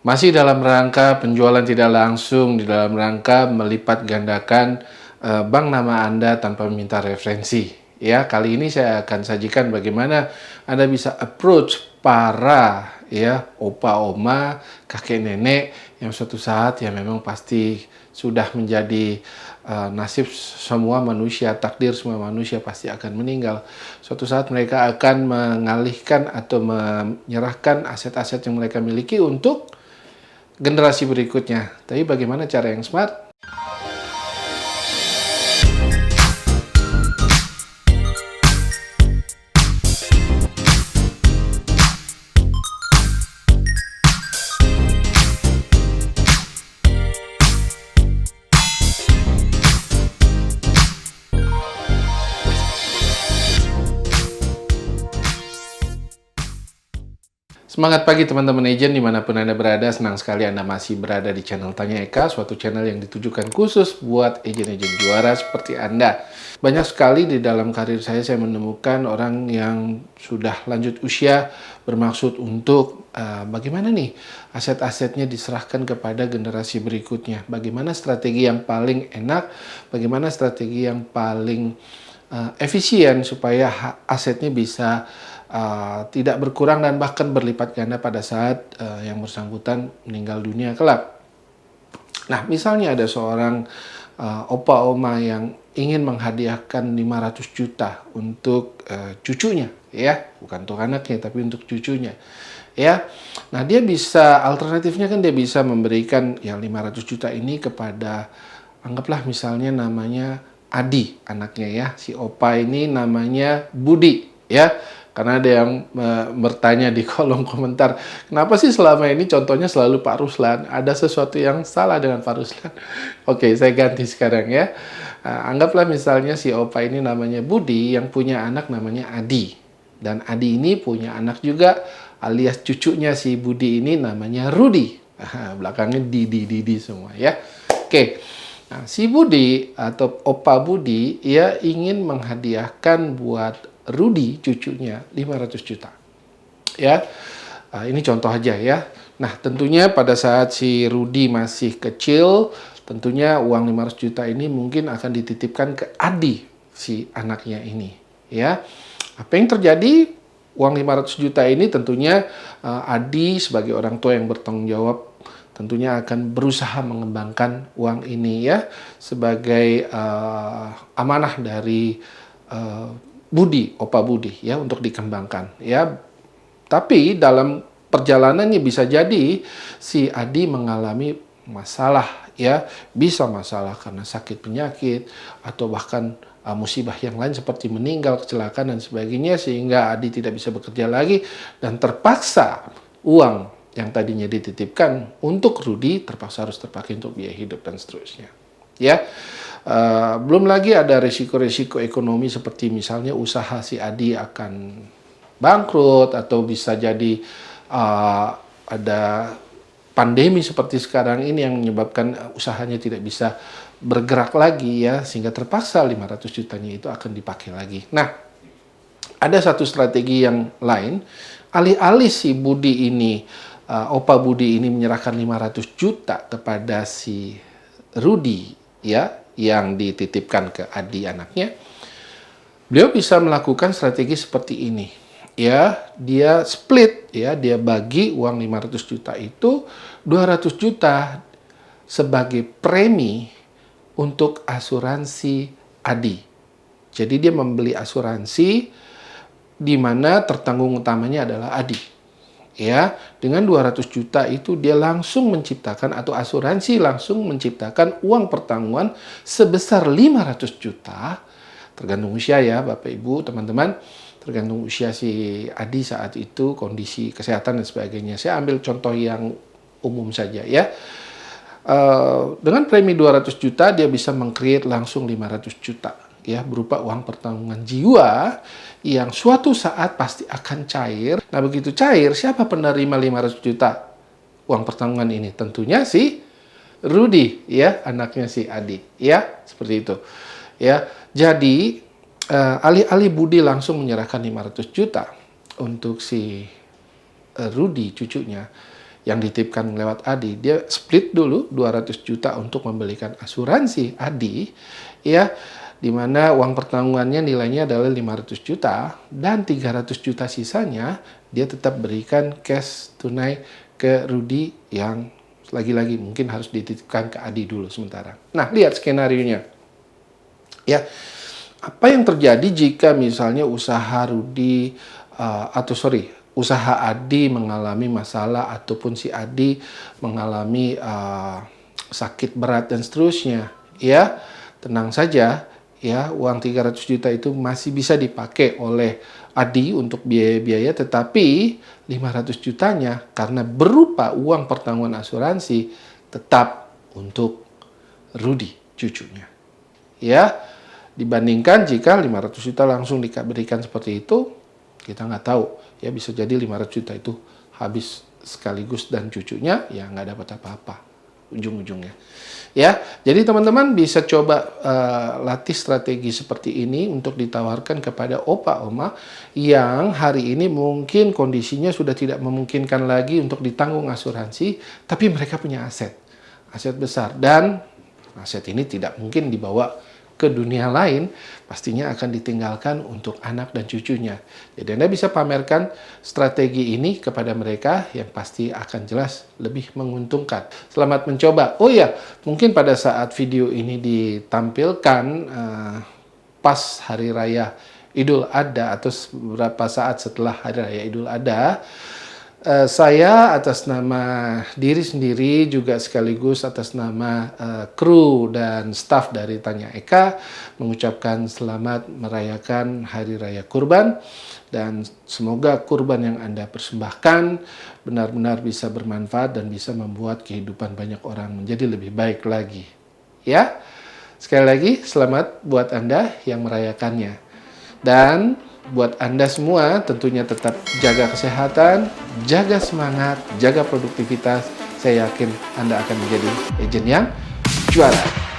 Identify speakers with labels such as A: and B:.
A: Masih dalam rangka penjualan tidak langsung, di dalam rangka melipat gandakan bank nama Anda tanpa meminta referensi. Ya, kali ini saya akan sajikan bagaimana Anda bisa approach para opa oma, kakek nenek yang suatu saat ya memang pasti sudah menjadi nasib semua manusia, takdir semua manusia pasti akan meninggal. Suatu saat mereka akan mengalihkan atau menyerahkan aset-aset yang mereka miliki untuk generasi berikutnya. Tapi bagaimana cara yang smart? Semangat pagi teman-teman agent dimanapun Anda berada, senang sekali Anda masih berada di channel Tanya Eka, suatu channel yang ditujukan khusus buat agent-agent juara seperti Anda. Banyak sekali di dalam karir saya menemukan orang yang sudah lanjut usia bermaksud untuk bagaimana nih aset-asetnya diserahkan kepada generasi berikutnya. Bagaimana strategi yang paling enak, bagaimana strategi yang paling efisien supaya asetnya bisa tidak berkurang dan bahkan berlipat ganda pada saat yang bersangkutan meninggal dunia kelak. Nah, misalnya ada seorang opa oma yang ingin menghadiahkan 500 juta untuk cucunya, ya, bukan untuk anaknya tapi untuk cucunya. Ya. Nah, dia bisa alternatifnya kan dia bisa memberikan yang 500 juta ini kepada, anggaplah misalnya namanya Adi anaknya ya. Si opa ini namanya Budi, ya. Karena ada yang bertanya di kolom komentar, kenapa sih selama ini contohnya selalu Pak Ruslan? Ada sesuatu yang salah dengan Pak Ruslan? Oke, saya ganti sekarang ya. Anggaplah misalnya si opa ini namanya Budi, yang punya anak namanya Adi. Dan Adi ini punya anak juga, alias cucunya si Budi ini namanya Rudi. Belakangnya Didi semua ya. Oke. Nah, si Budi atau Opa Budi, ia ingin menghadiahkan buat Rudi cucunya 500 juta. Ya. Ini contoh aja ya. Nah, tentunya pada saat si Rudi masih kecil, tentunya uang 500 juta ini mungkin akan dititipkan ke Adi si anaknya ini, ya. Apa yang terjadi? Uang 500 juta ini tentunya Adi sebagai orang tua yang bertanggung jawab tentunya akan berusaha mengembangkan uang ini ya sebagai amanah dari Budi, Opa Budi ya untuk dikembangkan ya. Tapi dalam perjalanannya bisa jadi si Adi mengalami masalah ya, bisa masalah karena sakit penyakit atau bahkan musibah yang lain seperti meninggal, kecelakaan dan sebagainya sehingga Adi tidak bisa bekerja lagi dan terpaksa uang yang tadinya dititipkan untuk Rudi terpaksa harus terpakai untuk biaya hidup dan seterusnya. Ya, belum lagi ada risiko-risiko ekonomi seperti misalnya usaha si Adi akan bangkrut atau bisa jadi ada pandemi seperti sekarang ini yang menyebabkan usahanya tidak bisa bergerak lagi ya sehingga terpaksa 500 jutanya itu akan dipakai lagi. Nah, ada satu strategi yang lain, alih-alih si Budi ini Opa Budi ini menyerahkan 500 juta kepada si Rudi ya yang dititipkan ke Adi anaknya, beliau bisa melakukan strategi seperti ini. Ya, dia split ya, dia bagi uang 500 juta itu 200 juta sebagai premi untuk asuransi Adi. Jadi dia membeli asuransi di mana tertanggung utamanya adalah Adi. Ya, dengan 200 juta itu dia langsung menciptakan atau asuransi langsung menciptakan uang pertanggungan sebesar 500 juta. Tergantung usia ya, Bapak Ibu, teman-teman. Tergantung usia si Adi saat itu, kondisi kesehatan dan sebagainya. Saya ambil contoh yang umum saja ya. Dengan premi 200 juta dia bisa meng-create langsung 500 juta ya berupa uang pertanggungan jiwa yang suatu saat pasti akan cair. Nah, begitu cair, siapa penerima 500 juta uang pertanggungan ini? Tentunya si Rudi ya, anaknya si Adi ya, seperti itu. Ya. Jadi alih-alih Budi langsung menyerahkan 500 juta untuk si Rudi cucunya, yang dititipkan lewat Adi, dia split dulu 200 juta untuk membelikan asuransi Adi, ya, di mana uang pertanggungannya nilainya adalah 500 juta dan 300 juta sisanya dia tetap berikan cash tunai ke Rudy yang lagi-lagi mungkin harus dititipkan ke Adi dulu sementara. Nah, lihat skenarionya. Ya, apa yang terjadi jika misalnya usaha Rudy usaha Adi mengalami masalah ataupun si Adi mengalami sakit berat dan seterusnya? Ya, tenang saja. Ya, uang 300 juta itu masih bisa dipakai oleh Adi untuk biaya-biaya, tetapi 500 jutanya karena berupa uang pertanggungan asuransi tetap untuk Rudy, cucunya. Ya, dibandingkan jika 500 juta langsung diberikan seperti itu, kita nggak tahu. Ya, bisa jadi 500 juta itu habis sekaligus dan cucunya ya nggak dapat apa-apa ujung-ujungnya. Ya, jadi teman-teman bisa coba latih strategi seperti ini untuk ditawarkan kepada opa oma yang hari ini mungkin kondisinya sudah tidak memungkinkan lagi untuk ditanggung asuransi, tapi mereka punya aset besar dan aset ini tidak mungkin dibawa ke dunia lain, pastinya akan ditinggalkan untuk anak dan cucunya. Jadi Anda bisa pamerkan strategi ini kepada mereka yang pasti akan jelas lebih menguntungkan. Selamat mencoba. Oh iya, mungkin pada saat video ini ditampilkan pas Hari Raya Idul Adha atau beberapa saat setelah Hari Raya Idul Adha, saya atas nama diri sendiri juga sekaligus atas nama kru dan staf dari Tanya Eka mengucapkan selamat merayakan Hari Raya Kurban dan semoga kurban yang Anda persembahkan benar-benar bisa bermanfaat dan bisa membuat kehidupan banyak orang menjadi lebih baik lagi. Ya, sekali lagi selamat buat Anda yang merayakannya. Dan buat Anda semua tentunya tetap jaga kesehatan, jaga semangat, jaga produktivitas. Saya yakin Anda akan menjadi agent yang juara.